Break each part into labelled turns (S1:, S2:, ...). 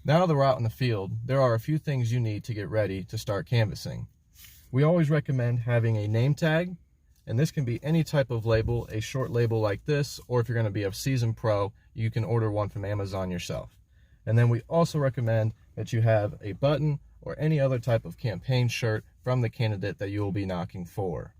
S1: Now that we're out in the field, there are a few things you need to get ready to start canvassing. We always recommend having a name tag, and this can be any type of label, a short label like this, or if you're going to be a seasoned pro, you can order one from Amazon yourself. And then we also recommend that you have a button or any other type of campaign shirt from the candidate that you will be knocking for.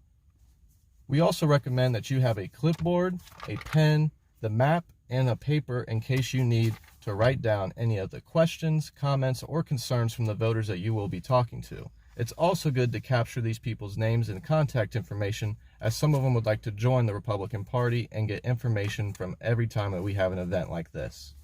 S1: We also recommend that you have a clipboard, a pen, the map, and a paper in case you need to write down any of the questions, comments, or concerns from the voters that you will be talking to. It's also good to capture these people's names and contact information, as some of them would like to join the Republican Party and get information from every time that we have an event like this.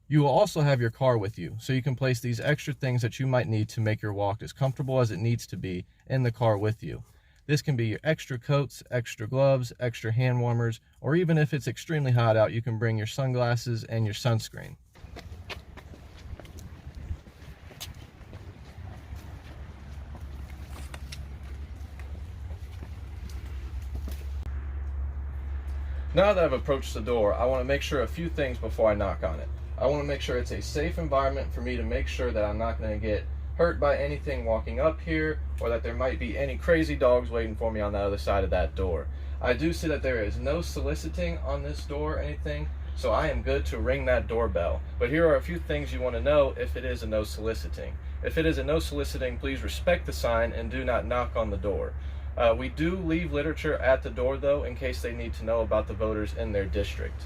S1: You will also have your car with you, so you can place these extra things that you might need to make your walk as comfortable as it needs to be in the car with you. This can be your extra coats, extra gloves, extra hand warmers, or even if it's extremely hot out, you can bring your sunglasses and your sunscreen. Now that I've approached the door, I want to make sure a few things before I knock on it. I want to make sure it's a safe environment for me to make sure that I'm not going to get hurt by anything walking up here, or that there might be any crazy dogs waiting for me on the other side of that door. I do see that there is no soliciting on this door or anything, so I am good to ring that doorbell. But here are a few things you want to know if it is a no soliciting. If it is a no soliciting, please respect the sign and do not knock on the door. We do leave literature at the door though, in case they need to know about the voters in their district.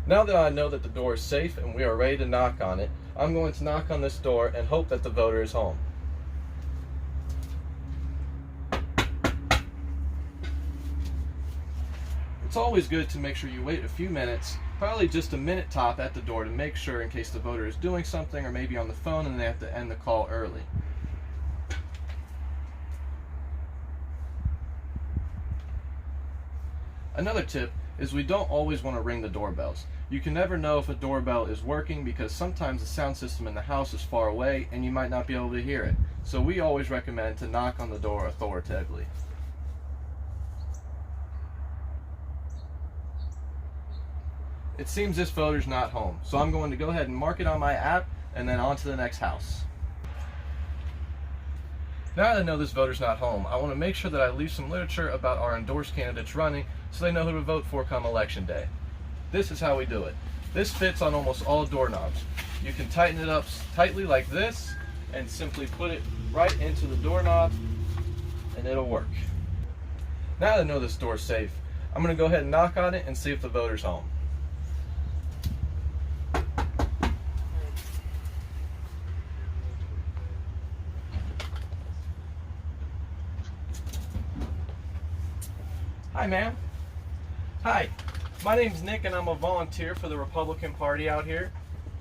S1: Now that I know that the door is safe and we are ready to knock on it, I'm going to knock on this door and hope that the voter is home. It's always good to make sure you wait a few minutes, probably just a minute top at the door, to make sure in case the voter is doing something or maybe on the phone and they have to end the call early. Another tip is we don't always want to ring the doorbells. You can never know if a doorbell is working because sometimes the sound system in the house is far away and you might not be able to hear it. So we always recommend to knock on the door authoritatively. It seems this voter's not home, so I'm going to go ahead and mark it on my app and then on to the next house. Now that I know this voter's not home, I want to make sure that I leave some literature about our endorsed candidates running so they know who to vote for come election day. This is how we do it. This fits on almost all doorknobs. You can tighten it up tightly like this and simply put it right into the doorknob and it'll work. Now that I know this door's safe, I'm going to go ahead and knock on it and see if the voter's home. Hi, ma'am. Hi, my name's Nick and I'm a volunteer for the Republican Party out here.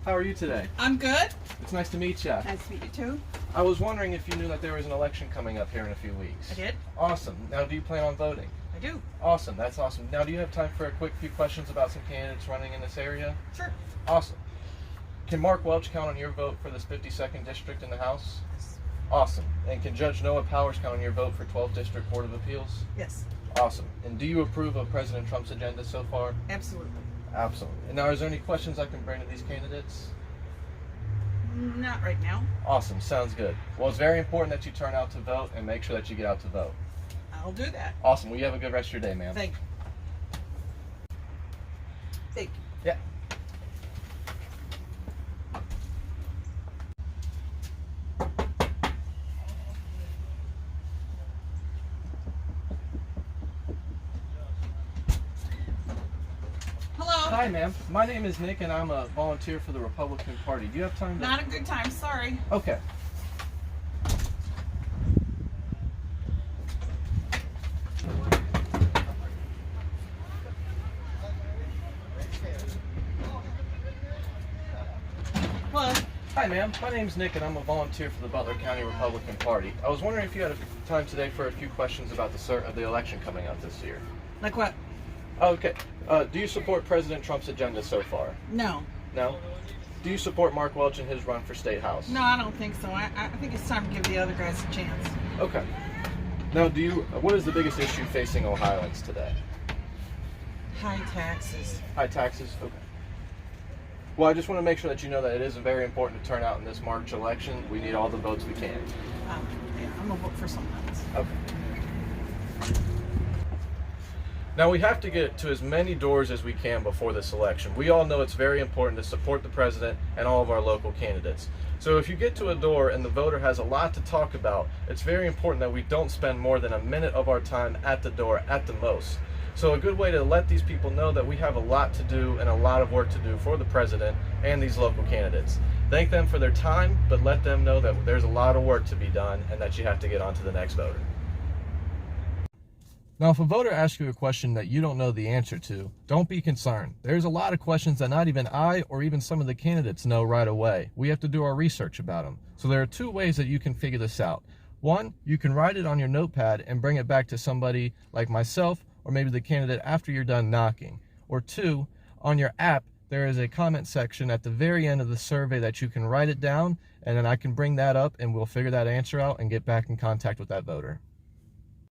S1: How are you today?
S2: I'm good.
S1: It's nice to meet you.
S2: Nice to meet you too.
S1: I was wondering if you knew that there was an election coming up here in a few weeks.
S2: I did.
S1: Awesome. Now, do you plan on voting?
S2: I do.
S1: Awesome. That's awesome. Now, do you have time for a quick few questions about some candidates running in this area?
S2: Sure.
S1: Awesome. Can Mark Welch count on your vote for this 52nd district in the House? Yes. Awesome. And can Judge Noah Powers count on your vote for 12th District Board of Appeals?
S2: Yes.
S1: Awesome. And do you approve of President Trump's agenda so far?
S2: Absolutely.
S1: Absolutely. And now, is there any questions I can bring to these candidates?
S2: Not right now.
S1: Awesome. Sounds good. Well, it's very important that you turn out to vote and make sure that you get out to vote.
S2: I'll do that.
S1: Awesome. Well, you have a good rest of your day, ma'am.
S2: Thank you. Thank you.
S1: Yeah. Hi, ma'am. My name is Nick, and I'm a volunteer for the Republican Party. Do you have time to...
S2: Not a good time, sorry.
S1: Okay.
S2: Hello.
S1: Hi, ma'am. My name's Nick, and I'm a volunteer for the Butler County Republican Party. I was wondering if you had time today for a few questions about the election coming up this year.
S2: Like what?
S1: Okay. Do you support President Trump's agenda so far?
S2: No.
S1: No? Do you support Mark Welch in his run for State House?
S2: No, I don't think so. I think it's time to give the other guys a chance.
S1: Okay. Now, what is the biggest issue facing Ohioans today?
S2: High taxes.
S1: High taxes? Okay. Well, I just want to make sure that you know that it is very important to turn out in this March election. We need all the votes we can.
S2: Yeah, I'm gonna vote for someone else.
S1: Okay. Now we have to get to as many doors as we can before this election. We all know it's very important to support the president and all of our local candidates. So if you get to a door and the voter has a lot to talk about, it's very important that we don't spend more than a minute of our time at the door at the most. So a good way to let these people know that we have a lot to do and a lot of work to do for the president and these local candidates. Thank them for their time, but let them know that there's a lot of work to be done and that you have to get on to the next voter. Now, if a voter asks you a question that you don't know the answer to, don't be concerned. There's a lot of questions that not even I or even some of the candidates know right away. We have to do our research about them. So there are two ways that you can figure this out. One, you can write it on your notepad and bring it back to somebody like myself or maybe the candidate after you're done knocking. Or two, on your app, there is a comment section at the very end of the survey that you can write it down, and then I can bring that up and we'll figure that answer out and get back in contact with that voter.